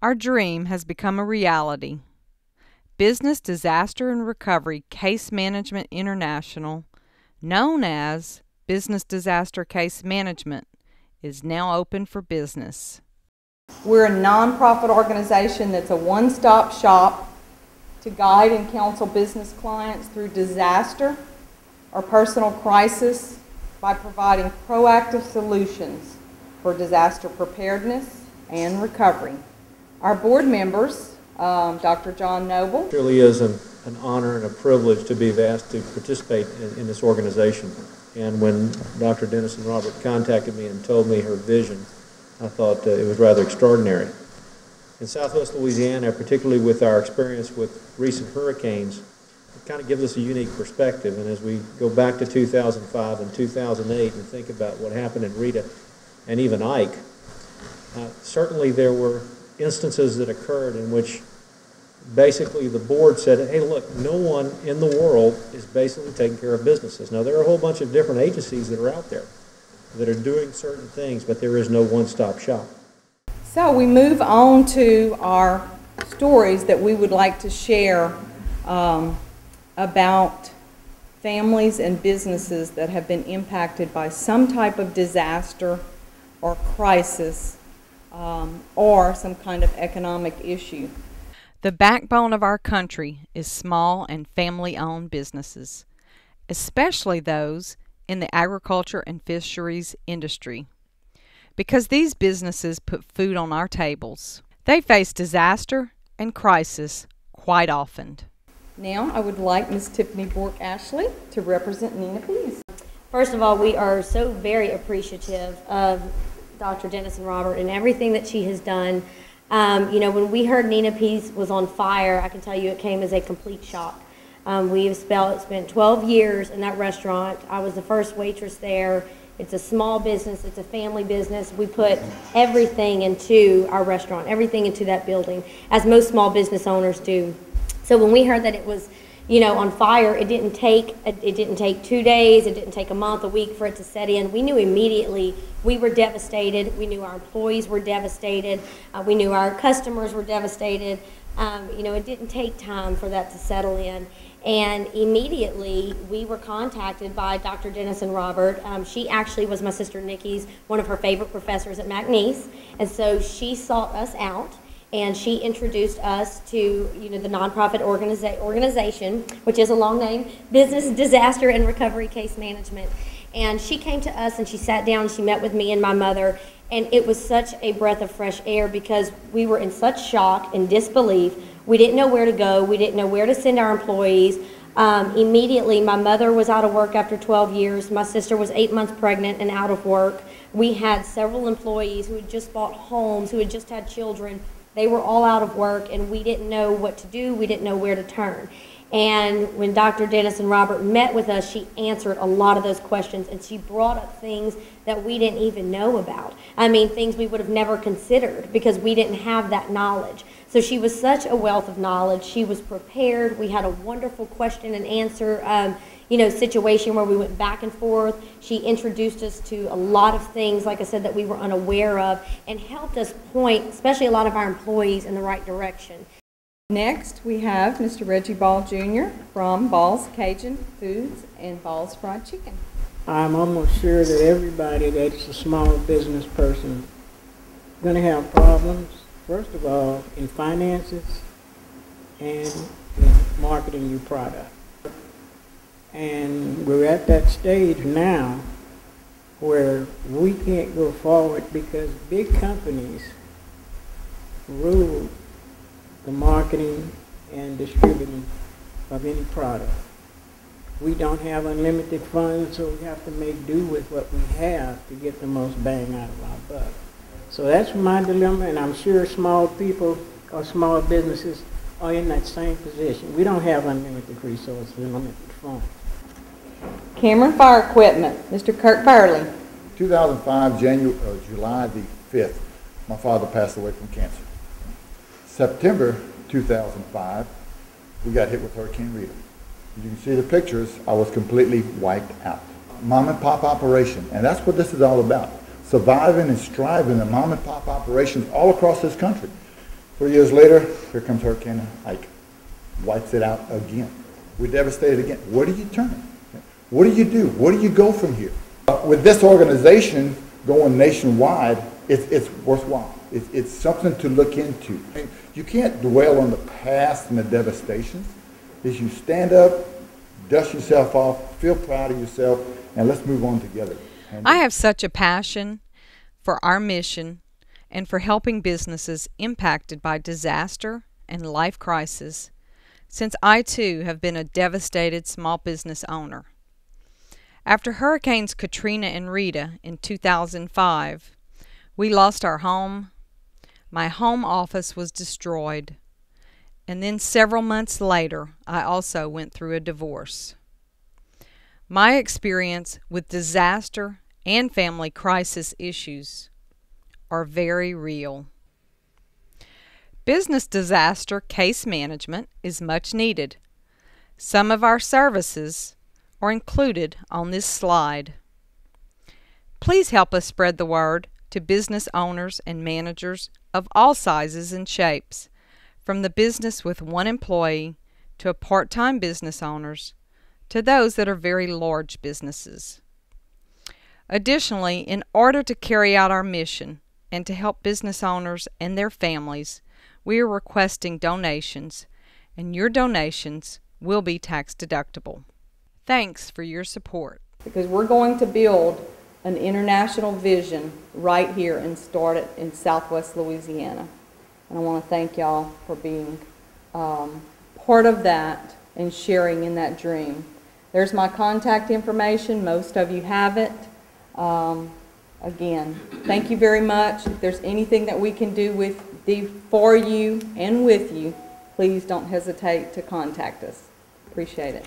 Our dream has become a reality. Business Disaster and Recovery Case Management International, known as Business Disaster Case Management, is now open for business. We're a nonprofit organization that's a one-stop shop to guide and counsel business clients through disaster or personal crisis by providing proactive solutions for disaster preparedness and recovery. Our board members, Dr. John Noble. It really is an honor and a privilege to be asked to participate in this organization. And when Dr. Dennison Robert contacted me and told me her vision, I thought it was rather extraordinary. In Southwest Louisiana, particularly with our experience with recent hurricanes, it kind of gives us a unique perspective. And as we go back to 2005 and 2008 and think about what happened in Rita and even Ike, certainly there were instances that occurred in which basically the board said, hey, look, no one in the world is basically taking care of businesses. Now, there are a whole bunch of different agencies that are out there that are doing certain things, but there is no one-stop shop. So we move on to our stories that we would like to share about families and businesses that have been impacted by some type of disaster or crisis or some kind of economic issue. The backbone of our country is small and family-owned businesses, especially those in the agriculture and fisheries industry, because these businesses put food on our tables. They face disaster and crisis quite often. Now I would like Ms. Tiffany Bork-Ashley to represent Nina Pease. First of all, we are so very appreciative of Dr. Dennison Robert and everything that she has done. When we heard Nina Pease was on fire, I can tell you it came as a complete shock. We have spent 12 years in that restaurant. I was the first waitress there. It's a small business. It's a family business. We put everything into our restaurant, everything into that building, as most small business owners do. So when we heard that it was, on fire, it didn't take 2 days. It didn't take a month, a week for it to set in. We knew immediately we were devastated. We knew our employees were devastated. We knew our customers were devastated. It didn't take time for that to settle in. And immediately we were contacted by Dr. Dennison Robert. She actually was my sister Nikki's, one of her favorite professors at McNeese. And so she sought us out. And she introduced us to, the nonprofit organization, which is a long name, Business Disaster and Recovery Case Management. And she came to us and she sat down and she met with me and my mother. And it was such a breath of fresh air because we were in such shock and disbelief. We didn't know where to go. We didn't know where to send our employees. Immediately, my mother was out of work after 12 years. My sister was 8 months pregnant and out of work. We had several employees who had just bought homes, who had just had children. They were all out of work, and we didn't know what to do. We didn't know where to turn. And when Dr. Dennison Robert met with us, she answered a lot of those questions, and she brought up things that we didn't even know about. Things we would have never considered because we didn't have that knowledge. So she was such a wealth of knowledge. She was prepared. We had a wonderful question and answer situation where we went back and forth. She introduced us to a lot of things, like I said, that we were unaware of, and helped us point, especially a lot of our employees, in the right direction. Next, we have Mr. Reggie Ball Jr. from Ball's Cajun Foods and Ball's Fried Chicken. I'm almost sure that everybody that's a small business person is going to have problems, first of all, in finances and in marketing your product. And we're at that stage now where we can't go forward because big companies rule the marketing and distributing of any product. We don't have unlimited funds, so we have to make do with what we have to get the most bang out of our buck. So that's my dilemma, and I'm sure small people or small businesses are in that same position. We don't have unlimited resources and unlimited funds. Cameron Fire Equipment, Mr. Kirk Burley. 2005, July the 5th, my father passed away from cancer. September 2005, we got hit with Hurricane Rita. You can see the pictures. I was completely wiped out. Mom and pop operation, and that's what this is all about. Surviving and striving in mom and pop operations all across this country. 3 years later, here comes Hurricane Ike. Wipes it out again. We're devastated again. Where do you turn? What do you do? Where do you go from here? With this organization going nationwide, it's worthwhile. It's something to look into. You can't dwell on the past and the devastations. Is you stand up, dust yourself off, feel proud of yourself, and let's move on together. I have such a passion for our mission and for helping businesses impacted by disaster and life crisis, since I too have been a devastated small business owner. After Hurricanes Katrina and Rita in 2005, we lost our home. My home office was destroyed. And then several months later, I also went through a divorce. My experience with disaster and family crisis issues are very real. Business disaster case management is much needed. Some of our services are included on this slide. Please help us spread the word to business owners and managers of all sizes and shapes, from the business with one employee to a part-time business owners to those that are very large businesses. Additionally, in order to carry out our mission and to help business owners and their families, we are requesting donations, and your donations will be tax deductible. Thanks for your support. Because we're going to build an international vision right here and start it in Southwest Louisiana. And I want to thank y'all for being part of that and sharing in that dream. There's my contact information. Most of you have it. Again, thank you very much. If there's anything that we can do for you and with you, please don't hesitate to contact us. Appreciate it.